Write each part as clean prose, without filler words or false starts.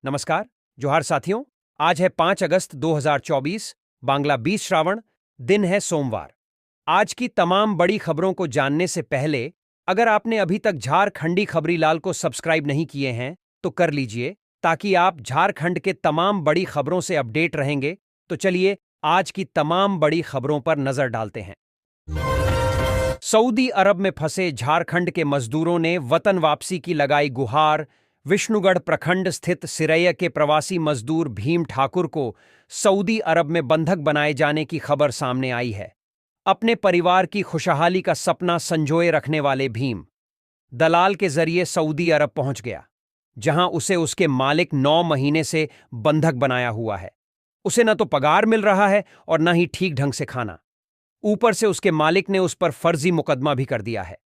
नमस्कार। जोहार साथियों। आज है 5 अगस्त 2024, बांग्ला 20 श्रावण, दिन है सोमवार। आज की तमाम बड़ी खबरों को जानने से पहले अगर आपने अभी तक झारखंडी खबरीलाल को सब्सक्राइब नहीं किए हैं तो कर लीजिए, ताकि आप झारखंड के तमाम बड़ी खबरों से अपडेट रहेंगे। तो चलिए आज की तमाम बड़ी खबरों पर नजर डालते हैं। सऊदी अरब में फंसे झारखंड के मजदूरों ने वतन वापसी की लगाई गुहार। विष्णुगढ़ प्रखंड स्थित सिरैया के प्रवासी मजदूर भीम ठाकुर को सऊदी अरब में बंधक बनाए जाने की खबर सामने आई है। अपने परिवार की खुशहाली का सपना संजोए रखने वाले भीम दलाल के जरिए सऊदी अरब पहुंच गया, जहां उसे उसके मालिक 9 महीने से बंधक बनाया हुआ है। उसे न तो पगार मिल रहा है और न ही ठीक ढंग से खाना। ऊपर से उसके मालिक ने उस पर फर्जी मुकदमा भी कर दिया है।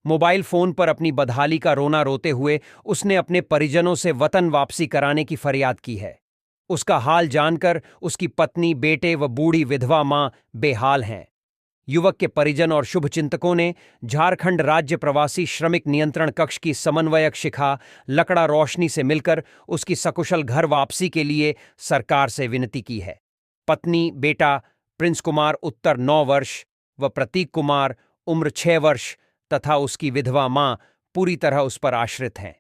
मोबाइल फोन पर अपनी बदहाली का रोना रोते हुए उसने अपने परिजनों से वतन वापसी कराने की फरियाद की है। उसका हाल जानकर उसकी पत्नी, बेटे व बूढ़ी विधवा मां बेहाल हैं। युवक के परिजन और शुभचिंतकों ने झारखंड राज्य प्रवासी श्रमिक नियंत्रण कक्ष की समन्वयक शिखा लकड़ा रोशनी से मिलकर उसकी सकुशल घर वापसी के लिए सरकार से विनती की है। पत्नी, बेटा प्रिंस कुमार उत्तर 9 वर्ष व प्रतीक कुमार उम्र 6 वर्ष तथा उसकी विधवा मां पूरी तरह उस पर आश्रित हैं।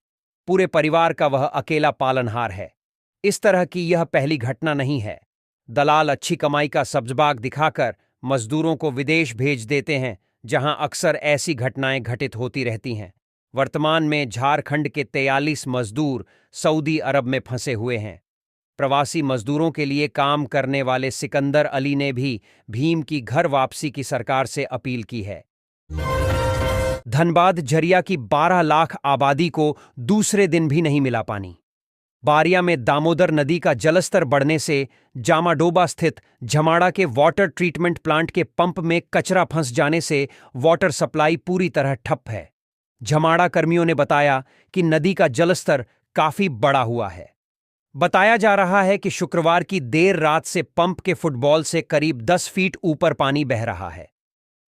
पूरे परिवार का वह अकेला पालनहार है। इस तरह की यह पहली घटना नहीं है। दलाल अच्छी कमाई का सब्जबाग दिखाकर मजदूरों को विदेश भेज देते हैं, जहां अक्सर ऐसी घटनाएं घटित होती रहती हैं। वर्तमान में झारखंड के 43 मजदूर सऊदी अरब में फंसे हुए हैं। प्रवासी मजदूरों के लिए काम करने वाले सिकंदर अली ने भी भीम की घर वापसी की सरकार से अपील की है। धनबाद झरिया की 12 लाख आबादी को दूसरे दिन भी नहीं मिला पानी। बारिया में दामोदर नदी का जलस्तर बढ़ने से जामाडोबा स्थित झमाड़ा के वाटर ट्रीटमेंट प्लांट के पंप में कचरा फंस जाने से वाटर सप्लाई पूरी तरह ठप है। झमाड़ा कर्मियों ने बताया कि नदी का जलस्तर काफी बढ़ा हुआ है। बताया जा रहा है कि शुक्रवार की देर रात से पंप के फुटबॉल से करीब 10 फीट ऊपर पानी बह रहा है।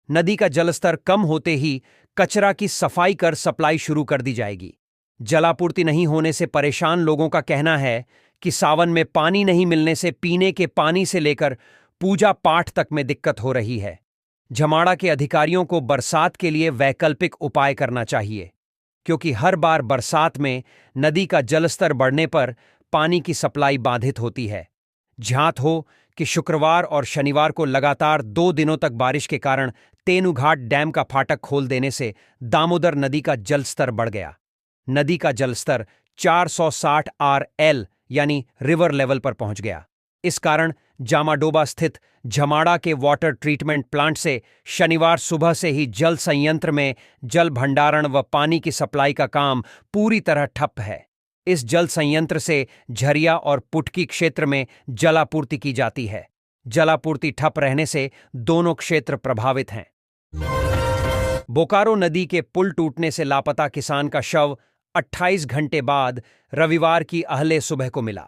नदी का जलस्तर कम होते ही कचरा की सफाई कर सप्लाई शुरू कर दी जाएगी। जलापूर्ति नहीं होने से परेशान लोगों का कहना है कि सावन में पानी नहीं मिलने से पीने के पानी से लेकर पूजा पाठ तक में दिक्कत हो रही है। झमाड़ा के अधिकारियों को बरसात के लिए वैकल्पिक उपाय करना चाहिए, क्योंकि हर बार बरसात में नदी का जलस्तर बढ़ने पर पानी की सप्लाई बाधित होती है। ज्ञात हो कि शुक्रवार और शनिवार को लगातार 2 दिनों तक बारिश के कारण तेनुघाट डैम का फाटक खोल देने से दामोदर नदी का जलस्तर बढ़ गया। नदी का जलस्तर 460 RL यानी रिवर लेवल पर पहुंच गया। इस कारण जामाडोबा स्थित झमाड़ा के वाटर ट्रीटमेंट प्लांट से शनिवार सुबह से ही जल संयंत्र में जल भंडारण व पानी की सप्लाई का काम पूरी तरह ठप है। इस जल संयंत्र से झरिया और पुटकी क्षेत्र में जलापूर्ति की जाती है। जलापूर्ति ठप रहने से दोनों क्षेत्र प्रभावित हैं। बोकारो नदी के पुल टूटने से लापता किसान का शव 28 घंटे बाद रविवार की अहले सुबह को मिला।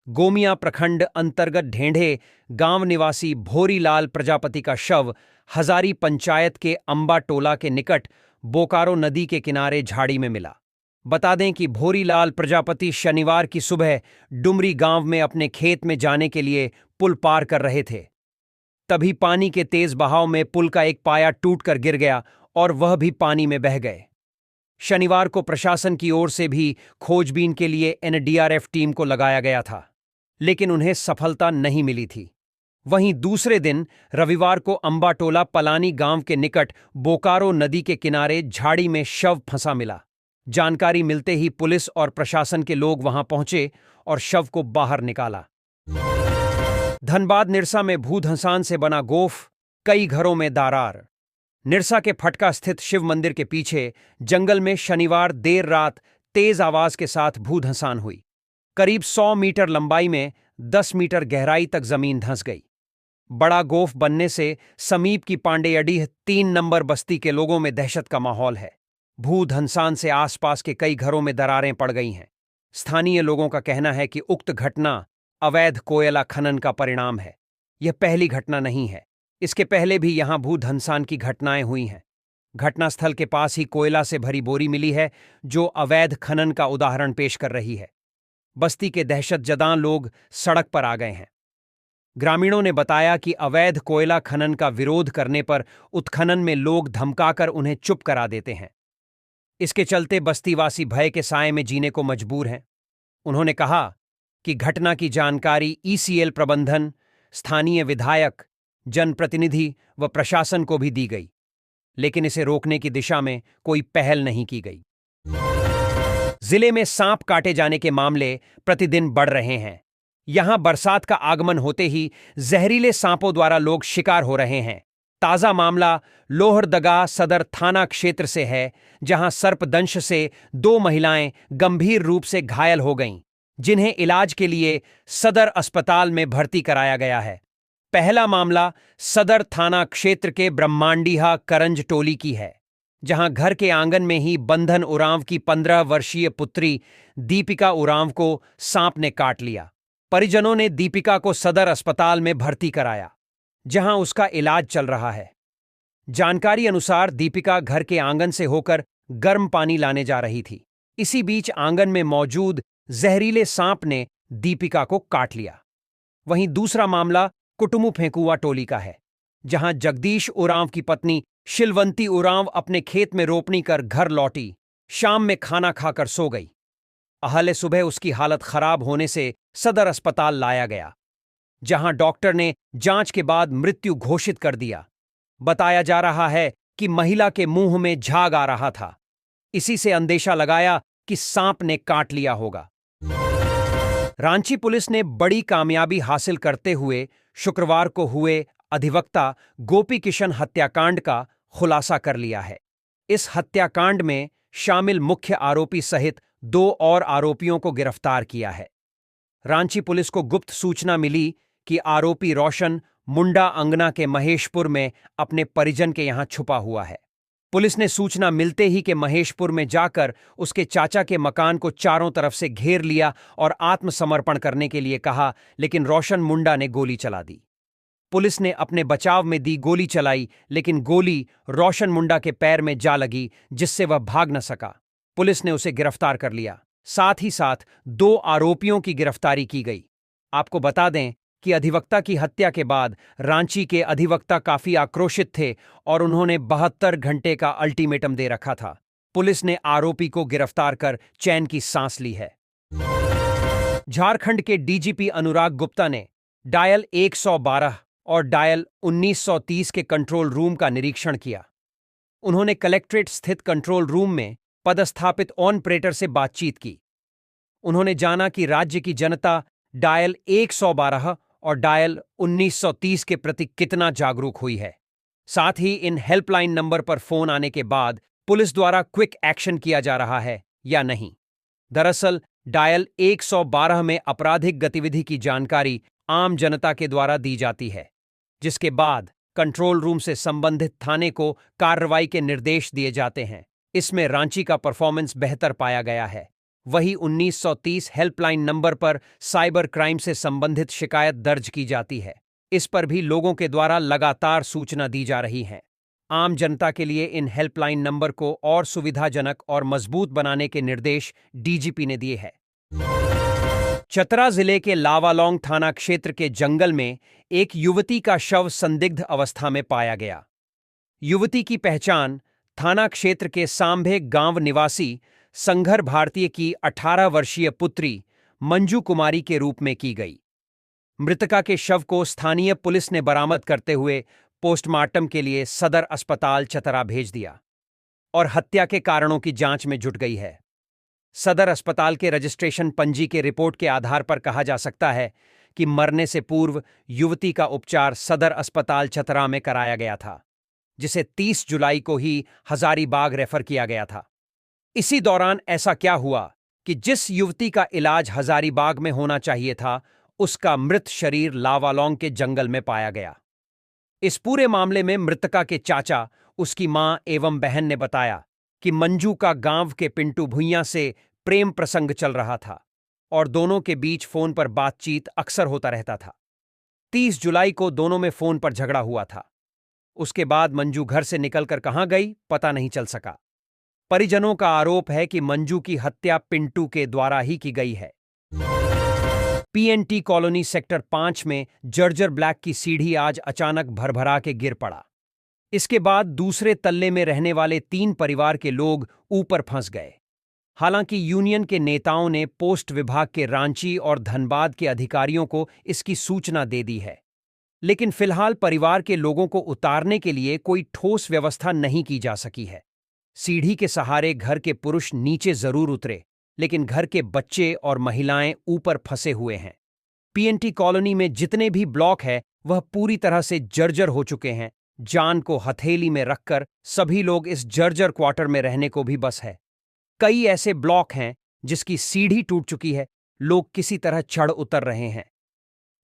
गोमिया प्रखंड अंतर्गत ढेंढे गांव निवासी भोरीलाल प्रजापति का शव हजारी पंचायत के अंबा टोला के निकट बोकारो नदी के किनारे झाड़ी में मिला। बता दें कि भोरीलाल प्रजापति शनिवार की सुबह डुमरी गांव में अपने खेत में जाने के लिए पुल पार कर रहे थे। तभी पानी के तेज बहाव में पुल का एक पाया टूटकर गिर गया और वह भी पानी में बह गए। शनिवार को प्रशासन की ओर से भी खोजबीन के लिए NDRF टीम को लगाया गया था, लेकिन उन्हें सफलता नहीं मिली थी। वहीं दूसरे दिन रविवार को अंबाटोला पलानी गांव के निकट बोकारो नदी के किनारे झाड़ी में शव फंसा मिला। जानकारी मिलते ही पुलिस और प्रशासन के लोग वहां पहुंचे और शव को बाहर निकाला। धनबाद निरसा में भूधंसान से बना गोफ, कई घरों में दरार। निरसा के फटका स्थित शिव मंदिर के पीछे जंगल में शनिवार देर रात तेज आवाज के साथ भूधंसान हुई। करीब 100 मीटर लंबाई में 10 मीटर गहराई तक जमीन धंस गई। बड़ा गोफ बनने से समीप की पांडेयडीह 3 नंबर बस्ती के लोगों में दहशत का माहौल है। भूधंसान से आसपास के कई घरों में दरारें पड़ गई हैं। स्थानीय लोगों का कहना है कि उक्त घटना अवैध कोयला खनन का परिणाम है। यह पहली घटना नहीं है। इसके पहले भी यहां भूधंसान की घटनाएं हुई हैं। घटनास्थल के पास ही कोयला से भरी बोरी मिली है, जो अवैध खनन का उदाहरण पेश कर रही है। बस्ती के दहशतजदा लोग सड़क पर आ गए हैं। ग्रामीणों ने बताया कि अवैध कोयला खनन का विरोध करने पर उत्खनन में लोग धमकाकर उन्हें चुप करा देते हैं। इसके चलते बस्तीवासी भय के साए में जीने को मजबूर हैं। उन्होंने कहा कि घटना की जानकारी ईसीएल प्रबंधन, स्थानीय विधायक, जनप्रतिनिधि व प्रशासन को भी दी गई, लेकिन इसे रोकने की दिशा में कोई पहल नहीं की गई। जिले में सांप काटे जाने के मामले प्रतिदिन बढ़ रहे हैं। यहां बरसात का आगमन होते ही जहरीले सांपों द्वारा लोग शिकार हो रहे हैं। ताजा मामला लोहरदगा सदर थाना क्षेत्र से है, जहां सर्पदंश से 2 महिलाएं गंभीर रूप से घायल हो गईं, जिन्हें इलाज के लिए सदर अस्पताल में भर्ती कराया गया है। पहला मामला सदर थाना क्षेत्र के ब्रह्मांडीहा करंज टोली की है, जहां घर के आंगन में ही बंधन उरांव की 15 वर्षीय पुत्री दीपिका उरांव को सांप ने काट लिया। परिजनों ने दीपिका को सदर अस्पताल में भर्ती कराया, जहां उसका इलाज चल रहा है। जानकारी अनुसार दीपिका घर के आंगन से होकर गर्म पानी लाने जा रही थी। इसी बीच आंगन में मौजूद जहरीले सांप ने दीपिका को काट लिया। वहीं दूसरा मामला कुटुमु फेंकुआ टोली का है, जहां जगदीश उरांव की पत्नी शिलवंती उरांव अपने खेत में रोपनी कर घर लौटी। शाम में खाना खाकर सो गई। अहले सुबह उसकी हालत खराब होने से सदर अस्पताल लाया गया, जहां डॉक्टर ने जांच के बाद मृत्यु घोषित कर दिया। बताया जा रहा है कि महिला के मुंह में झाग आ रहा था। इसी से अंदेशा लगाया कि सांप ने काट लिया होगा। रांची पुलिस ने बड़ी कामयाबी हासिल करते हुए शुक्रवार को हुए अधिवक्ता गोपी किशन हत्याकांड का खुलासा कर लिया है। इस हत्याकांड में शामिल मुख्य आरोपी सहित 2 और आरोपियों को गिरफ्तार किया है। रांची पुलिस को गुप्त सूचना मिली कि आरोपी रोशन मुंडा अंगना के महेशपुर में अपने परिजन के यहां छुपा हुआ है। पुलिस ने सूचना मिलते ही के महेशपुर में जाकर उसके चाचा के मकान को चारों तरफ से घेर लिया और आत्मसमर्पण करने के लिए कहा, लेकिन रोशन मुंडा ने गोली चला दी। पुलिस ने अपने बचाव में दी गोली चलाई, लेकिन गोली रोशन मुंडा के पैर में जा लगी, जिससे वह भाग न सका। पुलिस ने उसे गिरफ्तार कर लिया। साथ ही साथ 2 आरोपियों की गिरफ्तारी की गई। आपको बता दें कि अधिवक्ता की हत्या के बाद रांची के अधिवक्ता काफी आक्रोशित थे और उन्होंने 72 घंटे का अल्टीमेटम दे रखा था। पुलिस ने आरोपी को गिरफ्तार कर चैन की सांस ली है। झारखंड के डीजीपी अनुराग गुप्ता ने डायल 112 और डायल 1930 के कंट्रोल रूम का निरीक्षण किया। उन्होंने कलेक्ट्रेट स्थित कंट्रोल रूम में पदस्थापित ऑपरेटर से बातचीत की। उन्होंने जाना कि राज्य की जनता डायल 112 और डायल 1930 के प्रति कितना जागरूक हुई है। साथ ही इन हेल्पलाइन नंबर पर फोन आने के बाद पुलिस द्वारा क्विक एक्शन किया जा रहा है या नहीं। दरअसल डायल 112 में आपराधिक गतिविधि की जानकारी आम जनता के द्वारा दी जाती है, जिसके बाद कंट्रोल रूम से संबंधित थाने को कार्रवाई के निर्देश दिए जाते हैं। इसमें रांची का परफॉर्मेंस बेहतर पाया गया है। वही 1930 हेल्पलाइन नंबर पर साइबर क्राइम से संबंधित शिकायत दर्ज की जाती है। इस पर भी लोगों के द्वारा लगातार सूचना दी जा रही है। आम जनता के लिए इन हेल्पलाइन नंबर को और सुविधाजनक और मजबूत बनाने के निर्देश डीजीपी ने दिए हैं। चतरा जिले के लावालौंग थाना क्षेत्र के जंगल में एक युवती का शव संदिग्ध अवस्था में पाया गया। युवती की पहचान थाना क्षेत्र के सांभे गांव निवासी संघर भारतीय की 18 वर्षीय पुत्री मंजू कुमारी के रूप में की गई। मृतका के शव को स्थानीय पुलिस ने बरामद करते हुए पोस्टमार्टम के लिए सदर अस्पताल चतरा भेज दिया और हत्या के कारणों की जांच में जुट गई है। सदर अस्पताल के रजिस्ट्रेशन पंजी के रिपोर्ट के आधार पर कहा जा सकता है कि मरने से पूर्व युवती का उपचार सदर अस्पताल चतरा में कराया गया था, जिसे 30 जुलाई को ही हजारीबाग रेफर किया गया था। इसी दौरान ऐसा क्या हुआ कि जिस युवती का इलाज हजारीबाग में होना चाहिए था, उसका मृत शरीर लावालौंग के जंगल में पाया गया। इस पूरे मामले में मृतका के चाचा, उसकी मां एवं बहन ने बताया कि मंजू का गांव के पिंटू भुइयां से प्रेम प्रसंग चल रहा था और दोनों के बीच फोन पर बातचीत अक्सर होता रहता था। 30 जुलाई को दोनों में फोन पर झगड़ा हुआ था। उसके बाद मंजू घर से निकलकर कहां गई पता नहीं चल सका। परिजनों का आरोप है कि मंजू की हत्या पिंटू के द्वारा ही की गई है। पीएनटी कॉलोनी सेक्टर 5 में जर्जर ब्लैक की सीढ़ी आज अचानक भरभरा के गिर पड़ा। इसके बाद दूसरे तल्ले में रहने वाले 3 परिवार के लोग ऊपर फंस गए। हालांकि यूनियन के नेताओं ने पोस्ट विभाग के रांची और धनबाद के अधिकारियों को इसकी सूचना दे दी है, लेकिन फिलहाल परिवार के लोगों को उतारने के लिए कोई ठोस व्यवस्था नहीं की जा सकी है। सीढ़ी के सहारे घर के पुरुष नीचे जरूर उतरे, लेकिन घर के बच्चे और महिलाएं ऊपर फंसे हुए हैं। पीएनटी कॉलोनी में जितने भी ब्लॉक है वह पूरी तरह से जर्जर हो चुके हैं। जान को हथेली में रखकर सभी लोग इस जर्जर क्वार्टर में रहने को भी बस है। कई ऐसे ब्लॉक हैं जिसकी सीढ़ी टूट चुकी है, लोग किसी तरह चढ़ उतर रहे हैं।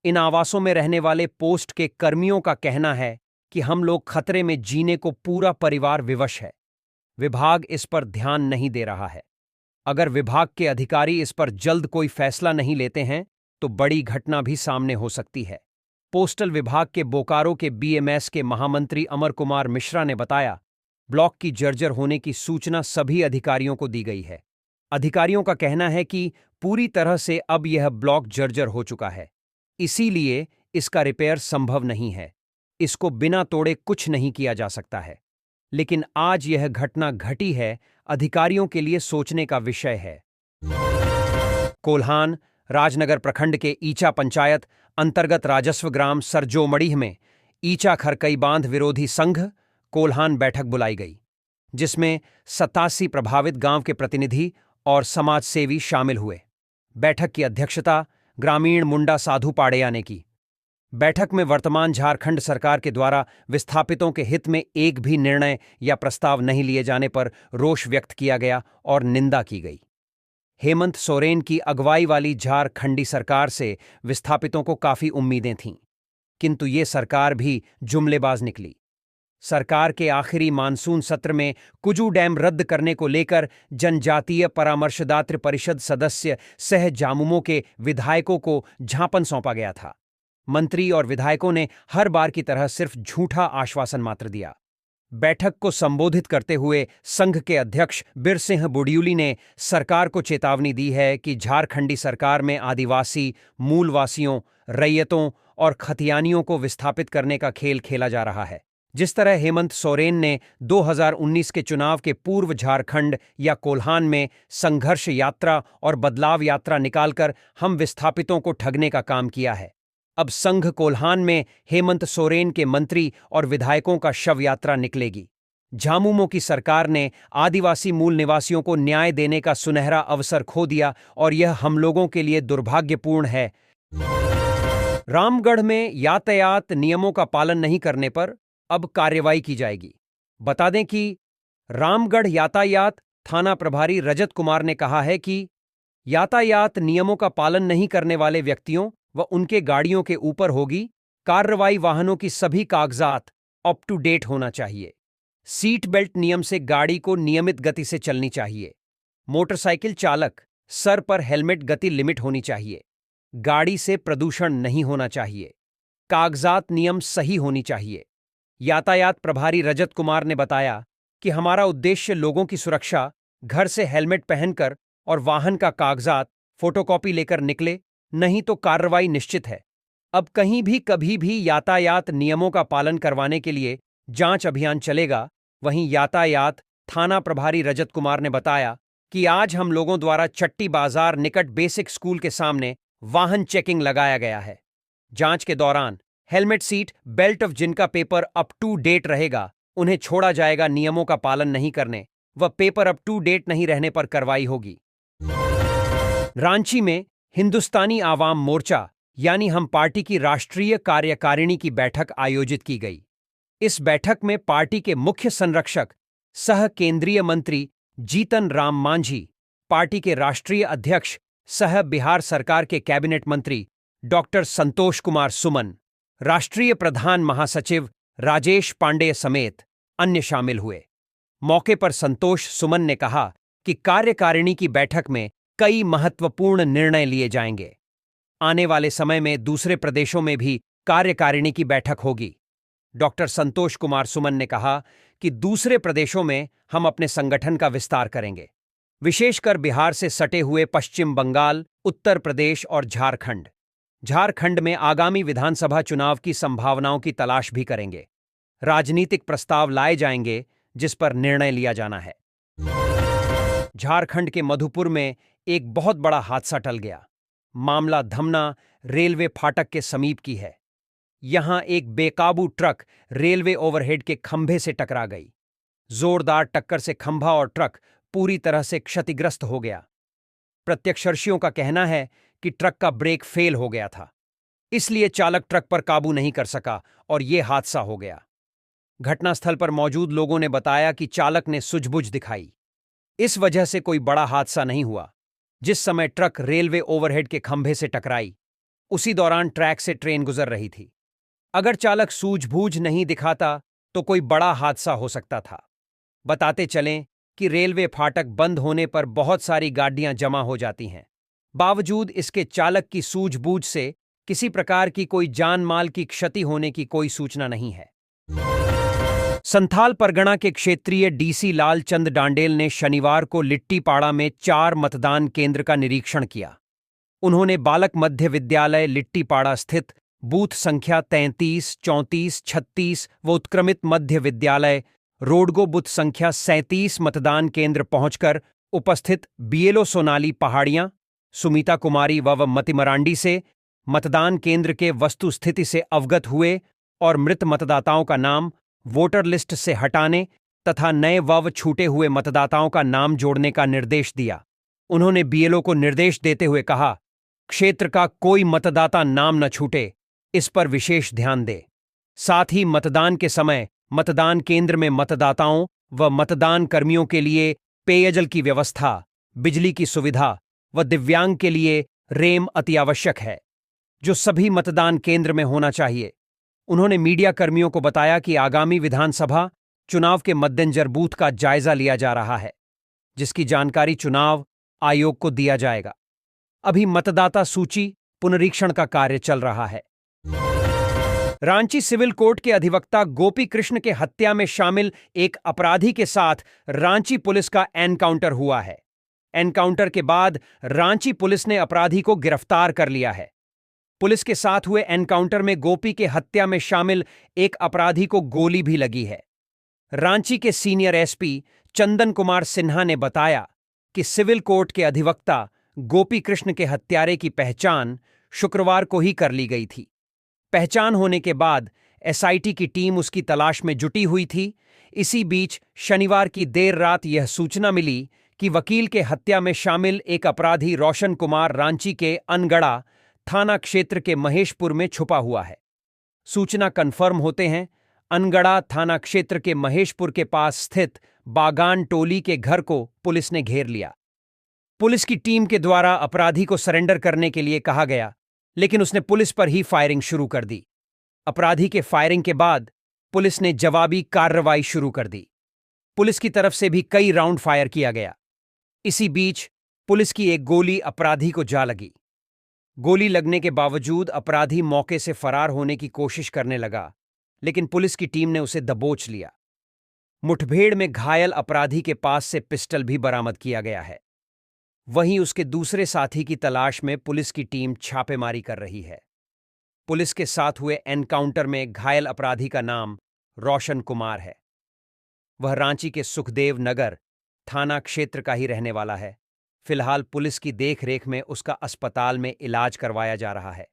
इन आवासों में रहने वाले पोस्ट के कर्मियों का कहना है कि हम लोग खतरे में जीने को पूरा परिवार विवश है। विभाग इस पर ध्यान नहीं दे रहा है। अगर विभाग के अधिकारी इस पर जल्द कोई फैसला नहीं लेते हैं तो बड़ी घटना भी सामने हो सकती है। पोस्टल विभाग के बोकारो के बीएमएस के महामंत्री अमर कुमार मिश्रा ने बताया, ब्लॉक की जर्जर होने की सूचना सभी अधिकारियों को दी गई है। अधिकारियों का कहना है कि पूरी तरह से अब यह ब्लॉक जर्जर हो चुका है, इसीलिए इसका रिपेयर संभव नहीं है। इसको बिना तोड़े कुछ नहीं किया जा सकता है। लेकिन आज यह घटना घटी है, अधिकारियों के लिए सोचने का विषय है। कोल्हान राजनगर प्रखंड के ईचा पंचायत अंतर्गत राजस्व ग्राम सरजोमड़ीह में ईचा खरकई बांध विरोधी संघ कोल्हान बैठक बुलाई गई, जिसमें 87 प्रभावित गांव के प्रतिनिधि और समाज सेवी शामिल हुए। बैठक की अध्यक्षता ग्रामीण मुंडा साधु पाड़ेया ने की। बैठक में वर्तमान झारखंड सरकार के द्वारा विस्थापितों के हित में एक भी निर्णय या प्रस्ताव नहीं लिए जाने पर रोष व्यक्त किया गया और निंदा की गई। हेमंत सोरेन की अगुवाई वाली झारखंडी सरकार से विस्थापितों को काफी उम्मीदें थीं, किंतु ये सरकार भी जुमलेबाज निकली। सरकार के आखिरी मानसून सत्र में कुजू डैम रद्द करने को लेकर जनजातीय परामर्शदात्र परिषद सदस्य सह जामुमो के विधायकों को झांपन सौंपा गया था। मंत्री और विधायकों ने हर बार की तरह सिर्फ झूठा आश्वासन मात्र दिया। बैठक को संबोधित करते हुए संघ के अध्यक्ष बिरसिंह बुड्यूली ने सरकार को चेतावनी दी है कि झारखंडी सरकार में आदिवासी, मूलवासियों, रैयतों और खतियानियों को विस्थापित करने का खेल खेला जा रहा है। जिस तरह हेमंत सोरेन ने 2019 के चुनाव के पूर्व झारखंड या कोल्हान में संघर्ष यात्रा और बदलाव यात्रा निकालकर हम विस्थापितों को ठगने का काम किया है, अब संघ कोल्हान में हेमंत सोरेन के मंत्री और विधायकों का शव यात्रा निकलेगी। झामुमो की सरकार ने आदिवासी मूल निवासियों को न्याय देने का सुनहरा अवसर खो दिया और यह हम लोगों के लिए दुर्भाग्यपूर्ण है। रामगढ़ में यातायात नियमों का पालन नहीं करने पर अब कार्रवाई की जाएगी। बता दें कि रामगढ़ यातायात थाना प्रभारी रजत कुमार ने कहा है कि यातायात नियमों का पालन नहीं करने वाले व्यक्तियों व उनके गाड़ियों के ऊपर होगी कार्रवाई। वाहनों की सभी कागजात अप टू डेट होना चाहिए। सीट बेल्ट नियम से गाड़ी को नियमित गति से चलनी चाहिए। मोटरसाइकिल चालक सर पर हेलमेट गति लिमिट होनी चाहिए। गाड़ी से प्रदूषण नहीं होना चाहिए। कागजात नियम सही होनी चाहिए। यातायात प्रभारी रजत कुमार ने बताया कि हमारा उद्देश्य लोगों की सुरक्षा, घर से हेलमेट पहनकर और वाहन का कागजात फोटोकॉपी लेकर निकले, नहीं तो कार्रवाई निश्चित है। अब कहीं भी कभी भी यातायात नियमों का पालन करवाने के लिए जांच अभियान चलेगा। वहीं यातायात थाना प्रभारी रजत कुमार ने बताया कि आज हम लोगों द्वारा चट्टी बाजार निकट बेसिक स्कूल के सामने वाहन चेकिंग लगाया गया है। जांच के दौरान हेलमेट सीट बेल्ट ऑफ जिनका पेपर अप टू डेट रहेगा उन्हें छोड़ा जाएगा। नियमों का पालन नहीं करने व पेपर अप टू डेट नहीं रहने पर कार्रवाई होगी। रांची में हिंदुस्तानी आवाम मोर्चा यानी हम पार्टी की राष्ट्रीय कार्यकारिणी की बैठक आयोजित की गई। इस बैठक में पार्टी के मुख्य संरक्षक सह केंद्रीय मंत्री जीतन राम मांझी, पार्टी के राष्ट्रीय अध्यक्ष सह बिहार सरकार के कैबिनेट मंत्री डॉक्टर संतोष कुमार सुमन, राष्ट्रीय प्रधान महासचिव राजेश पांडेय समेत अन्य शामिल हुए। मौके पर संतोष सुमन ने कहा कि कार्यकारिणी की बैठक में कई महत्वपूर्ण निर्णय लिए जाएंगे। आने वाले समय में दूसरे प्रदेशों में भी कार्यकारिणी की बैठक होगी। डॉक्टर संतोष कुमार सुमन ने कहा कि दूसरे प्रदेशों में हम अपने संगठन का विस्तार करेंगे, विशेषकर बिहार से सटे हुए पश्चिम बंगाल, उत्तर प्रदेश और झारखंड। झारखंड में आगामी विधानसभा चुनाव की संभावनाओं की तलाश भी करेंगे। राजनीतिक प्रस्ताव लाए जाएंगे जिस पर निर्णय लिया जाना है। झारखंड के मधुपुर में एक बहुत बड़ा हादसा टल गया। मामला धमना रेलवे फाटक के समीप की है। यहां एक बेकाबू ट्रक रेलवे ओवरहेड के खंभे से टकरा गई। जोरदार टक्कर से खंभा और ट्रक पूरी तरह से क्षतिग्रस्त हो गया। प्रत्यक्षदर्शियों का कहना है कि ट्रक का ब्रेक फेल हो गया था, इसलिए चालक ट्रक पर काबू नहीं कर सका और यह हादसा हो गया। घटनास्थल पर मौजूद लोगों ने बताया कि चालक ने सूझबूझ दिखाई। इस वजह से कोई बड़ा हादसा नहीं हुआ। जिस समय ट्रक रेलवे ओवरहेड के खंभे से टकराई, उसी दौरान ट्रैक से ट्रेन गुजर रही थी। अगर चालक सूझबूझ नहीं दिखाता तो कोई बड़ा हादसा हो सकता था। बताते चलें कि रेलवे फाटक बंद होने पर बहुत सारी गाड़ियां जमा हो जाती हैं। बावजूद इसके चालक की सूझबूझ से किसी प्रकार की कोई जान माल की क्षति होने की कोई सूचना नहीं है। संथाल परगना के क्षेत्रीय डीसी लालचंद डांडेल ने शनिवार को लिट्टीपाड़ा में 4 मतदान केंद्र का निरीक्षण किया। उन्होंने बालक मध्य विद्यालय लिट्टीपाड़ा स्थित बूथ संख्या 33, 34, 36 व उत्क्रमित मध्य विद्यालय रोडगो बूथ संख्या 37 मतदान केंद्र पहुंचकर उपस्थित बीएलओ सोनाली पहाड़ियां, सुमीता कुमारी व मति मरांडी से मतदान केंद्र के वस्तुस्थिति से अवगत हुए और मृत मतदाताओं का नाम वोटर लिस्ट से हटाने तथा नए व छूटे हुए मतदाताओं का नाम जोड़ने का निर्देश दिया। उन्होंने बीएलओ को निर्देश देते हुए कहा, क्षेत्र का कोई मतदाता नाम न छूटे, इस पर विशेष ध्यान दे। साथ ही मतदान के समय मतदान केंद्र में मतदाताओं व मतदान कर्मियों के लिए पेयजल की व्यवस्था, बिजली की सुविधा व दिव्यांग के लिए रेम अति आवश्यक है, जो सभी मतदान केंद्र में होना चाहिए। उन्होंने मीडिया कर्मियों को बताया कि आगामी विधानसभा चुनाव के मद्देनजर बूथ का जायजा लिया जा रहा है, जिसकी जानकारी चुनाव आयोग को दिया जाएगा। अभी मतदाता सूची पुनरीक्षण का कार्य चल रहा है। रांची सिविल कोर्ट के अधिवक्ता गोपी कृष्ण के हत्या में शामिल एक अपराधी के साथ रांची पुलिस का एनकाउंटर हुआ है। एनकाउंटर के बाद रांची पुलिस ने अपराधी को गिरफ्तार कर लिया है। पुलिस के साथ हुए एनकाउंटर में गोपी के हत्या में शामिल एक अपराधी को गोली भी लगी है। रांची के सीनियर एसपी चंदन कुमार सिन्हा ने बताया कि सिविल कोर्ट के अधिवक्ता गोपी कृष्ण के हत्यारे की पहचान शुक्रवार को ही कर ली गई थी। पहचान होने के बाद एसआईटी की टीम उसकी तलाश में जुटी हुई थी। इसी बीच शनिवार की देर रात यह सूचना मिली कि वकील के हत्या में शामिल एक अपराधी रोशन कुमार रांची के अनगढ़ा थाना क्षेत्र के महेशपुर में छुपा हुआ है। सूचना कन्फर्म होते हैं अनगढ़ा थाना क्षेत्र के महेशपुर के पास स्थित बागान टोली के घर को पुलिस ने घेर लिया। पुलिस की टीम के द्वारा अपराधी को सरेंडर करने के लिए कहा गया, लेकिन उसने पुलिस पर ही फायरिंग शुरू कर दी। अपराधी के फायरिंग के बाद पुलिस ने जवाबी कार्रवाई शुरू कर दी। पुलिस की तरफ से भी कई राउंड फायर किया गया। इसी बीच पुलिस की एक गोली अपराधी को जा लगी। गोली लगने के बावजूद अपराधी मौके से फरार होने की कोशिश करने लगा, लेकिन पुलिस की टीम ने उसे दबोच लिया। मुठभेड़ में घायल अपराधी के पास से पिस्टल भी बरामद किया गया है। वहीं उसके दूसरे साथी की तलाश में पुलिस की टीम छापेमारी कर रही है। पुलिस के साथ हुए एनकाउंटर में घायल अपराधी का नाम रोशन कुमार है। वह रांची के सुखदेव नगर थाना क्षेत्र का ही रहने वाला है। फिलहाल पुलिस की देखरेख में उसका अस्पताल में इलाज करवाया जा रहा है।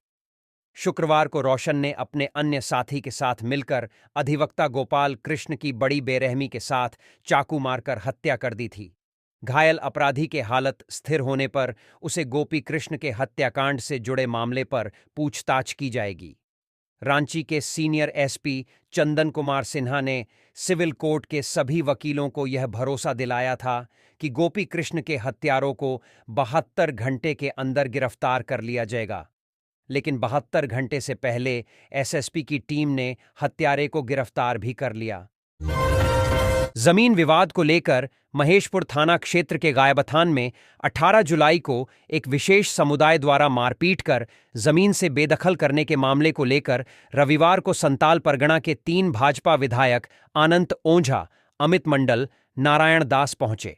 शुक्रवार को रोशन ने अपने अन्य साथी के साथ मिलकर अधिवक्ता गोपाल कृष्ण की बड़ी बेरहमी के साथ चाकू मारकर हत्या कर दी थी। घायल अपराधी के हालत स्थिर होने पर उसे गोपी कृष्ण के हत्याकांड से जुड़े मामले पर पूछताछ की जाएगी। रांची के सीनियर एसपी चंदन कुमार सिन्हा ने सिविल कोर्ट के सभी वकीलों को यह भरोसा दिलाया था कि गोपी कृष्ण के हत्यारों को 72 घंटे के अंदर गिरफ्तार कर लिया जाएगा, लेकिन 72 घंटे से पहले एसएसपी की टीम ने हत्यारे को गिरफ्तार भी कर लिया। जमीन विवाद को लेकर महेशपुर थाना क्षेत्र के गायबथान में 18 जुलाई को एक विशेष समुदाय द्वारा मारपीट कर जमीन से बेदखल करने के मामले को लेकर रविवार को संताल परगना के 3 भाजपा विधायक अनंत ओझा, अमित मंडल, नारायण दास पहुंचे।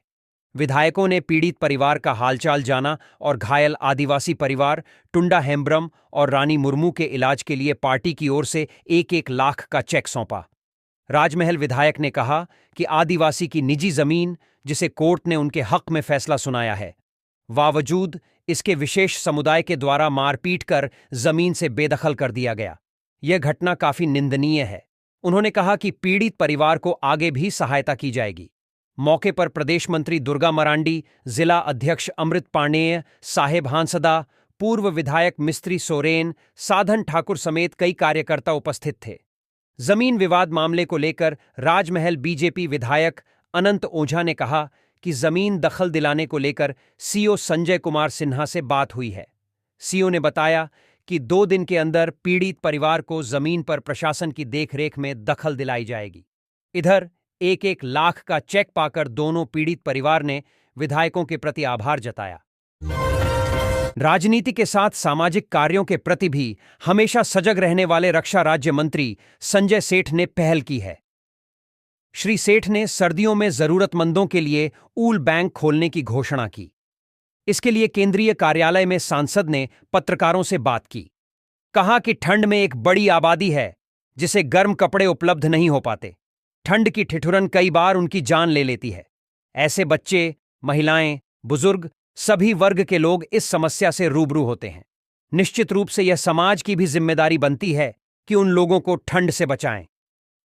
विधायकों ने पीड़ित परिवार का हालचाल जाना और घायल आदिवासी परिवार टुंडा हेम्ब्रम और रानी मुर्मू के इलाज के लिए पार्टी की ओर से 1-1 लाख का चेक सौंपा। राजमहल विधायक ने कहा कि आदिवासी की निजी जमीन, जिसे कोर्ट ने उनके हक में फैसला सुनाया है, बावजूद इसके विशेष समुदाय के द्वारा मारपीट कर जमीन से बेदखल कर दिया गया। यह घटना काफी निंदनीय है। उन्होंने कहा कि पीड़ित परिवार को आगे भी सहायता की जाएगी। मौके पर प्रदेश मंत्री दुर्गा मरांडी, जिला अध्यक्ष अमृत पांडेय, साहेब हांसदा, पूर्व विधायक मिस्त्री सोरेन, साधन ठाकुर समेत कई कार्यकर्ता उपस्थित थे। जमीन विवाद मामले को लेकर राजमहल बीजेपी विधायक अनंत ओझा ने कहा कि जमीन दखल दिलाने को लेकर सीओ संजय कुमार सिन्हा से बात हुई है। सीओ ने बताया कि 2 दिन के अंदर पीड़ित परिवार को जमीन पर प्रशासन की देखरेख में दखल दिलाई जाएगी। इधर 1-1 लाख का चेक पाकर दोनों पीड़ित परिवार ने विधायकों के प्रति आभार जताया। राजनीति के साथ सामाजिक कार्यों के प्रति भी हमेशा सजग रहने वाले रक्षा राज्य मंत्री संजय सेठ ने पहल की है। श्री सेठ ने सर्दियों में जरूरतमंदों के लिए ऊल बैंक खोलने की घोषणा की। इसके लिए केंद्रीय कार्यालय में सांसद ने पत्रकारों से बात की। कहा कि ठंड में एक बड़ी आबादी है जिसे गर्म कपड़े उपलब्ध नहीं हो पाते। ठंड की ठिठुरन कई बार उनकी जान ले लेती है। ऐसे बच्चे, महिलाएं, बुजुर्ग, सभी वर्ग के लोग इस समस्या से रूबरू होते हैं। निश्चित रूप से यह समाज की भी जिम्मेदारी बनती है कि उन लोगों को ठंड से बचाएं।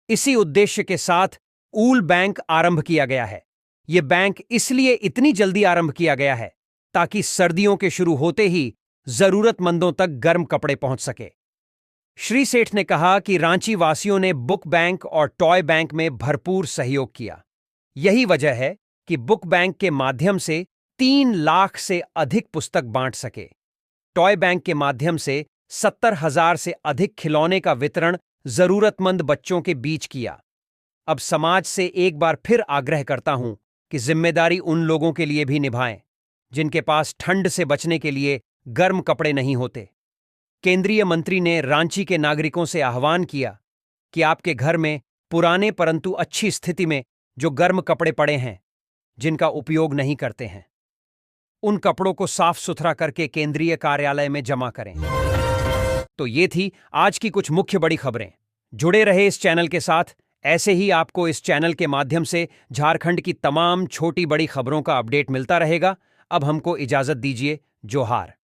इसी उद्देश्य के साथ ऊल बैंक आरंभ किया गया है। यह बैंक इसलिए इतनी जल्दी आरंभ किया गया है ताकि सर्दियों के शुरू होते ही जरूरतमंदों तक गर्म कपड़े पहुंच सके। श्री सेठ ने कहा कि रांची वासियों ने बुक बैंक और टॉय बैंक में भरपूर सहयोग किया। यही वजह है कि बुक बैंक के माध्यम से 3 लाख से अधिक पुस्तक बांट सके। टॉय बैंक के माध्यम से 70,000 से अधिक खिलौने का वितरण जरूरतमंद बच्चों के बीच किया। अब समाज से एक बार फिर आग्रह करता हूं कि जिम्मेदारी उन लोगों के लिए भी निभाएं जिनके पास ठंड से बचने के लिए गर्म कपड़े नहीं होते। केंद्रीय मंत्री ने रांची के नागरिकों से आह्वान किया कि आपके घर में पुराने परंतु अच्छी स्थिति में जो गर्म कपड़े पड़े हैं, जिनका उपयोग नहीं करते हैं, उन कपड़ों को साफ सुथरा करके केंद्रीय कार्यालय में जमा करें। तो ये थी आज की कुछ मुख्य बड़ी खबरें। जुड़े रहे इस चैनल के साथ। ऐसे ही आपको इस चैनल के माध्यम से झारखंड की तमाम छोटी बड़ी खबरों का अपडेट मिलता रहेगा। अब हमको इजाजत दीजिए। जोहार।